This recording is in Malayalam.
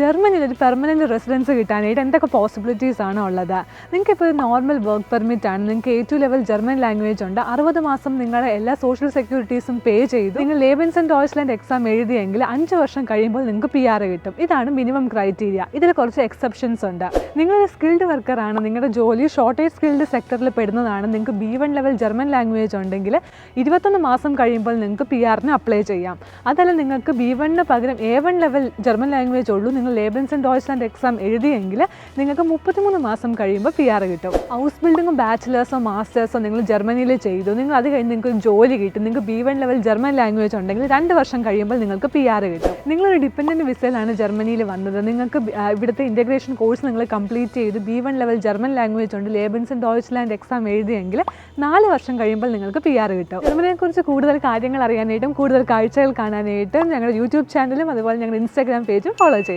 ജർമ്മനിയിൽ ഒരു പെർമനൻറ്റ് റെസിഡൻസ് കിട്ടാനായിട്ട് എന്തൊക്കെ പോസിബിലിറ്റീസ് ആണ് ഉള്ളത്? നിങ്ങൾക്കിപ്പോൾ ഒരു നോർമൽ വർക്ക് പെർമിറ്റ് ആണ്, നിങ്ങൾക്ക് A2 ലെവൽ ജർമ്മൻ ലാംഗ്വേജ് ഉണ്ട്, 60 മാസം നിങ്ങളുടെ എല്ലാ സോഷ്യൽ സെക്യൂരിറ്റീസും പേ ചെയ്തു നിങ്ങൾ ലേബൻസ് ആൻഡ് ഡോയ്ച്ച്ലാൻഡ് എക്സാം എഴുതിയെങ്കിൽ 5 വർഷം കഴിയുമ്പോൾ നിങ്ങൾക്ക് PR കിട്ടും. ഇതാണ് മിനിമം ക്രൈറ്റീരിയ. ഇതിൽ കുറച്ച് എക്സെപ്ഷൻസ് ഉണ്ട്. നിങ്ങളൊരു സ്കിൽഡ് വർക്കറാണ്, നിങ്ങളുടെ ജോലി ഷോർട്ടേജ് സ്കിൽഡ് സെക്ടറിൽ പെടുന്നതാണ്, നിങ്ങൾക്ക് B1 ലെവൽ ജർമ്മൻ ലാംഗ്വേജ് ഉണ്ടെങ്കിൽ 21 മാസം കഴിയുമ്പോൾ നിങ്ങൾക്ക് PR-ന് അപ്ലൈ ചെയ്യാം. അതല്ല നിങ്ങൾക്ക് B1-ന് പകരം A1 ലെവൽ ജർമ്മൻ ലാംഗ്വേജ് ഉള്ളൂ, നിങ്ങൾ ലേബൻസ് ആൻഡ് ഡോയ്ച്ച്ലാൻഡ് എക്സാം എഴുതിയെങ്കിൽ നിങ്ങൾക്ക് 33 മാസം കഴിയുമ്പോൾ PR കിട്ടും. ഹൗസ് ബിൽഡിങ്ങും ബാച്ചിലേഴ്സോ മാസ്റ്റേഴ്സോ നിങ്ങൾ ജർമ്മനിയിൽ ചെയ്തു, നിങ്ങൾ അത് കഴിഞ്ഞ് നിങ്ങൾക്ക് ഒരു ജോലി കിട്ടും, നിങ്ങൾക്ക് B1 ലെവൽ ജർമ്മൻ ലാംഗ്വേജ് ഉണ്ടെങ്കിൽ 2 വർഷം കഴിയുമ്പോൾ നിങ്ങൾക്ക് PR കിട്ടും. നിങ്ങളൊരു ഡിപ്പെൻഡൻറ്റ് വിസയിലാണ് ജർമ്മനിയിൽ വന്നത്, നിങ്ങൾക്ക് ഇവിടുത്തെ ഇൻ്റഗ്രേഷൻ കോഴ്സ് നിങ്ങൾ കംപ്ലീറ്റ് ചെയ്ത് B1 ലെവൽ ജർമ്മൻ ലാംഗ്വേജ് ഉണ്ട്, ലേബൻസ് ആൻഡ് ഡോയ്ച്ച്ലാൻഡ് എക്സാം എഴുതിയെങ്കിൽ 4 വർഷം കഴിയുമ്പോൾ നിങ്ങൾക്ക് PR കിട്ടും. ജർമ്മനിയെക്കുറിച്ച് കൂടുതൽ കാര്യങ്ങൾ അറിയാനായിട്ടും കൂടുതൽ കാഴ്ചകൾ കാണാനായിട്ടും ഞങ്ങളുടെ യൂട്യൂബ് ചാനലും അതുപോലെ ഞങ്ങളുടെ Instagram പേജും ഫോളോ ചെയ്യും.